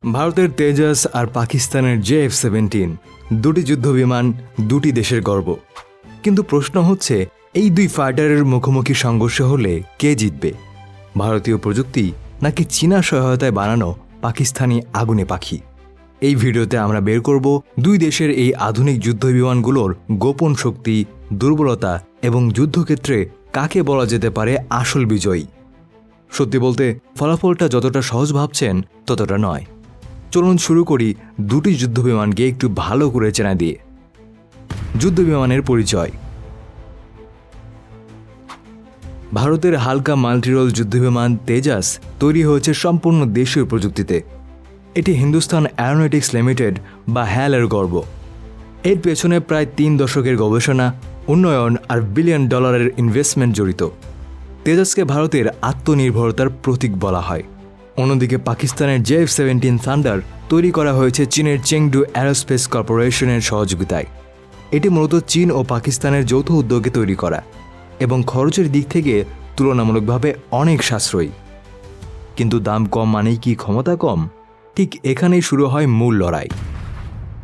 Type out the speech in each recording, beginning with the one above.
ভারতের তেজাস আর পাকিস্তানের JF-17 দুটি যুদ্ধবিমান দুটি দেশের গর্ব। কিন্তু প্রশ্ন হচ্ছে, এই দুই ফাইটারের মুখোমুখি সংঘর্ষ হলে কে জিতবে? ভারতীয় প্রযুক্তি নাকি চীনা সহায়তায় বানানো পাকিস্তানি আগুনে পাখি? এই ভিডিওতে আমরা বের করব দুই দেশের এই আধুনিক যুদ্ধবিমানগুলোর গোপন শক্তি, দুর্বলতা এবং যুদ্ধক্ষেত্রে কাকে বলা যেতে পারে আসল বিজয়ী। সত্যি বলতে ফলাফলটা যতটা সহজ ভাবছেন ততটা নয়। চলুন শুরু করি দুটি যুদ্ধবিমানকে একটু ভালো করে চেনা দিয়ে। যুদ্ধবিমানের পরিচয়। ভারতের হালকা মাল্টিরোল যুদ্ধবিমান তেজাস তৈরি হয়েছে সম্পূর্ণ দেশীয় প্রযুক্তিতে। এটি হিন্দুস্তান অ্যারোনটিক্স লিমিটেড বা হ্যালের গর্ব। এর পেছনে প্রায় 3 দশকের গবেষণা, উন্নয়ন আর বিলিয়ন ডলারের ইনভেস্টমেন্ট জড়িত। তেজাসকে ভারতের আত্মনির্ভরতার প্রতীক বলা হয়। অন্যদিকে পাকিস্তানের JF-17 থান্ডার তৈরি করা হয়েছে চীনের চেংডু অ্যারোস্পেস কর্পোরেশনের সহযোগিতায়। এটি মূলত চীন ও পাকিস্তানের যৌথ উদ্যোগে তৈরি করা এবং খরচের দিক থেকে তুলনামূলকভাবে অনেক সাশ্রয়ী। কিন্তু দাম কম মানেই কি ক্ষমতা কম? ঠিক এখানেই শুরু হয় মূল লড়াই।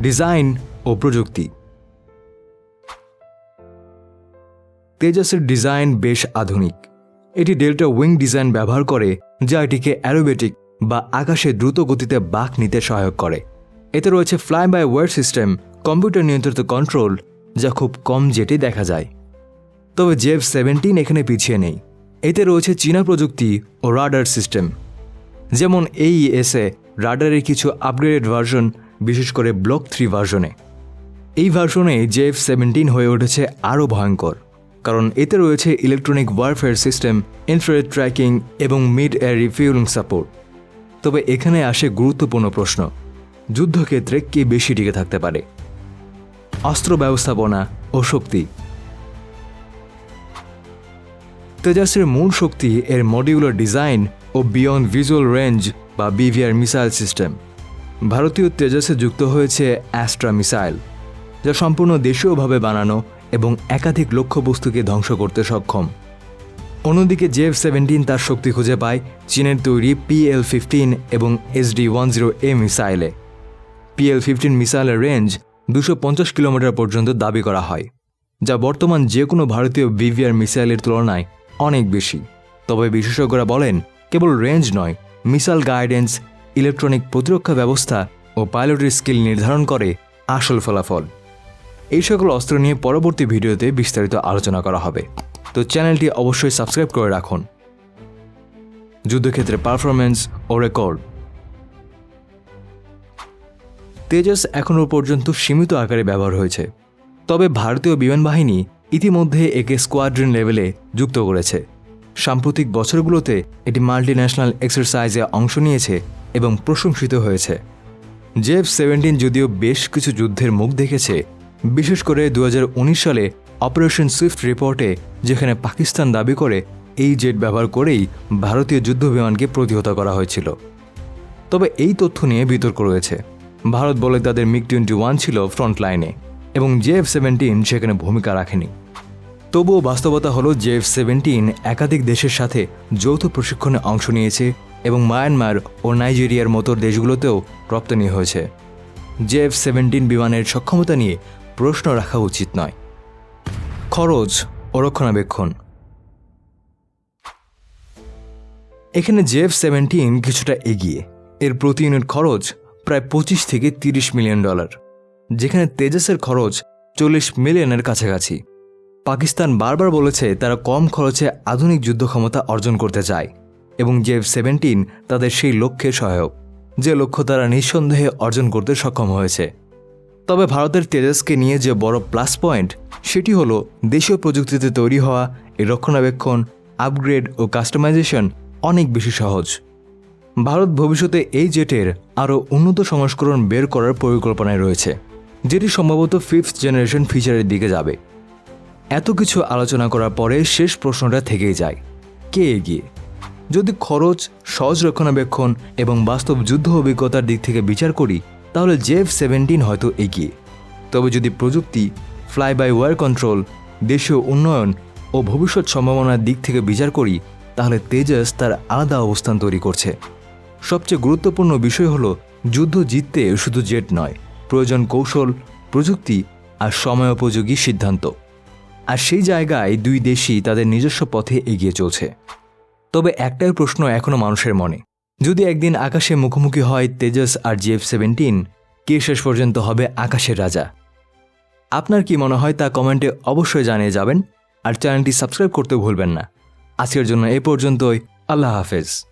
ডিজাইন ও প্রযুক্তি। তেজাসের ডিজাইন বেশ আধুনিক। এটি ডেল্টা উইং ডিজাইন ব্যবহার করে, যা এটিকে অ্যারোবেটিক বা আকাশে দ্রুত গতিতে বাঁক নিতে সহায়ক করে। এতে রয়েছে fly by wire system, computer নিয়ন্ত্রিত কন্ট্রোল, যা খুব কম জেটে দেখা যায়। তবে JF-17 এখানে পিছিয়ে নেই। এতে রয়েছে চীনা প্রযুক্তি ও রাডার সিস্টেম। যেমন AESA রাডারের কিছু আপগ্রেডেড ভার্সন, বিশেষ করে ব্লক 3 ভার্সনে। এই ভার্সনে JF-17 হয়ে উঠেছে আরও ভয়ঙ্কর, কারণ এতে রয়েছে electronic warfare system, infrared tracking এবং মিড এয়ার রিফিউলিং সাপোর্ট। তবে এখানে আসে গুরুত্বপূর্ণ প্রশ্ন: যুদ্ধক্ষেত্রে কে বেশি টিকে থাকতে পারে? অস্ত্র ব্যবস্থাপনা ও শক্তি। তেজাসের মূল শক্তি এর মডিউলার ডিজাইন ও বিয়ন্ড ভিজুয়াল রেঞ্জ বা BVR মিসাইল সিস্টেম। ভারতীয় তেজাসে যুক্ত হয়েছে অ্যাস্ট্রা মিসাইল, যা সম্পূর্ণ দেশীয়ভাবে বানানো এবং একাধিক লক্ষ্যবস্তুকে ধ্বংস করতে সক্ষম। অন্যদিকে JF-17 তার শক্তি খুঁজে পায় চীনের তৈরি PL-15 এবং SD-10A মিসাইলে। PL-15 মিসাইলের রেঞ্জ 250 কিলোমিটার পর্যন্ত দাবি করা হয়, যা বর্তমান যে কোনো ভারতীয় BVR মিসাইলের তুলনায় অনেক বেশি। তবে বিশেষজ্ঞরা বলেন, কেবল রেঞ্জ নয়, মিসাইল গাইডেন্স, ইলেকট্রনিক প্রতিরক্ষা ব্যবস্থা ও পাইলটের স্কিল নির্ধারণ করে আসল ফলাফল। এই সকল অস্ত্র নিয়ে পরবর্তী ভিডিওতে বিস্তারিত আলোচনা করা হবে, তো চ্যানেলটি অবশ্যই সাবস্ক্রাইব করে রাখুন। যুদ্ধক্ষেত্রে পারফরম্যান্স ও রেকর্ড। তেজাস এখনও পর্যন্ত সীমিত আকারে ব্যবহার হয়েছে, তবে ভারতীয় বিমান বাহিনী ইতিমধ্যে একে স্কোয়াড্রন লেভেলে যুক্ত করেছে। সাম্প্রতিক বছরগুলোতে এটি মাল্টিন্যাশনাল এক্সারসাইজে অংশ নিয়েছে এবং প্রশংসিত হয়েছে। JF-17 যদিও বেশ কিছু যুদ্ধের মুখ দেখেছে, বিশেষ করে 2019 সালে অপারেশন সুইফট রিপোর্টে, যেখানে পাকিস্তান দাবি করে এই জেট ব্যবহার করেই ভারতীয় যুদ্ধবিমানকে প্রতিহত করা হয়েছিল। তবে এই তথ্য নিয়ে বিতর্ক রয়েছে। ভারত বলে তাদের MiG-21 ছিল ফ্রন্টলাইনে এবং JF-17 সেখানে ভূমিকা রাখেনি। তবুও বাস্তবতা হলো JF-17 একাধিক দেশের সাথে যৌথ প্রশিক্ষণে অংশ নিয়েছে এবং মায়ানমার ও নাইজেরিয়ার মতো দেশগুলোতেও রপ্তানি হয়েছে। JF-17 বিমানের সক্ষমতা নিয়ে প্রশ্ন রাখা উচিত নয়। খরচ ও রক্ষণাবেক্ষণ। এখানে JF-17 কিছুটা এগিয়ে। এর প্রতি ইউনিট খরচ প্রায় 25 থেকে 30 মিলিয়ন ডলার, যেখানে তেজাসের খরচ 40 মিলিয়নের কাছাকাছি। পাকিস্তান বারবার বলেছে তারা কম খরচে আধুনিক যুদ্ধ ক্ষমতা অর্জন করতে চায় এবং JF-17 তাদের সেই লক্ষ্যে সহায়ক, যে লক্ষ্য তারা নিঃসন্দেহে অর্জন করতে সক্ষম হয়েছে। তবে ভারতের তেজাসকে নিয়ে যে বড় প্লাস পয়েন্ট, সেটি হলো দেশীয় প্রযুক্তিতে তৈরি হওয়া এই রক্ষণাবেক্ষণ, আপগ্রেড ও কাস্টমাইজেশন অনেক বেশি সহজ। ভারত ভবিষ্যতে এই জেটের আরও উন্নত সংস্করণ বের করার পরিকল্পনায় রয়েছে, যেটি সম্ভবত 5th জেনারেশন ফিচারের দিকে যাবে। এত কিছু আলোচনা করার পরে শেষ প্রশ্নটা থেকেই যায়, কে এগিয়ে? যদি খরচ, সহজ রক্ষণাবেক্ষণ এবং বাস্তব যুদ্ধ অভিজ্ঞতার দিক থেকে বিচার করি, তাহলে JF-17 হয়তো এগিয়ে। তবে যদি প্রযুক্তি, ফ্লাই বাই ওয়ার কন্ট্রোল, দেশীয় উন্নয়ন ও ভবিষ্যৎ সম্ভাবনার দিক থেকে বিচার করি, তাহলে তেজাস তার আলাদা অবস্থান তৈরি করছে। সবচেয়ে গুরুত্বপূর্ণ বিষয় হলো যুদ্ধ জিততে শুধু জেট নয়, প্রয়োজন কৌশল, প্রযুক্তি আর সময়োপযোগী সিদ্ধান্ত। আর সেই জায়গায় দুই দেশই তাদের নিজস্ব পথে এগিয়ে চলছে। তবে একটাই প্রশ্ন এখনও মানুষের মনে, যদি একদিন আকাশে মুখোমুখি হয় তেজস আর JF-17, কে শেষ পর্যন্ত হবে আকাশের রাজা? আপনার কি মনে হয় তা কমেন্টে অবশ্যই জানিয়ে যাবেন। আর চ্যানেলটি সাবস্ক্রাইব করতে ভুলবেন না। আজকের জন্য এ পর্যন্তই। আল্লাহ হাফেজ।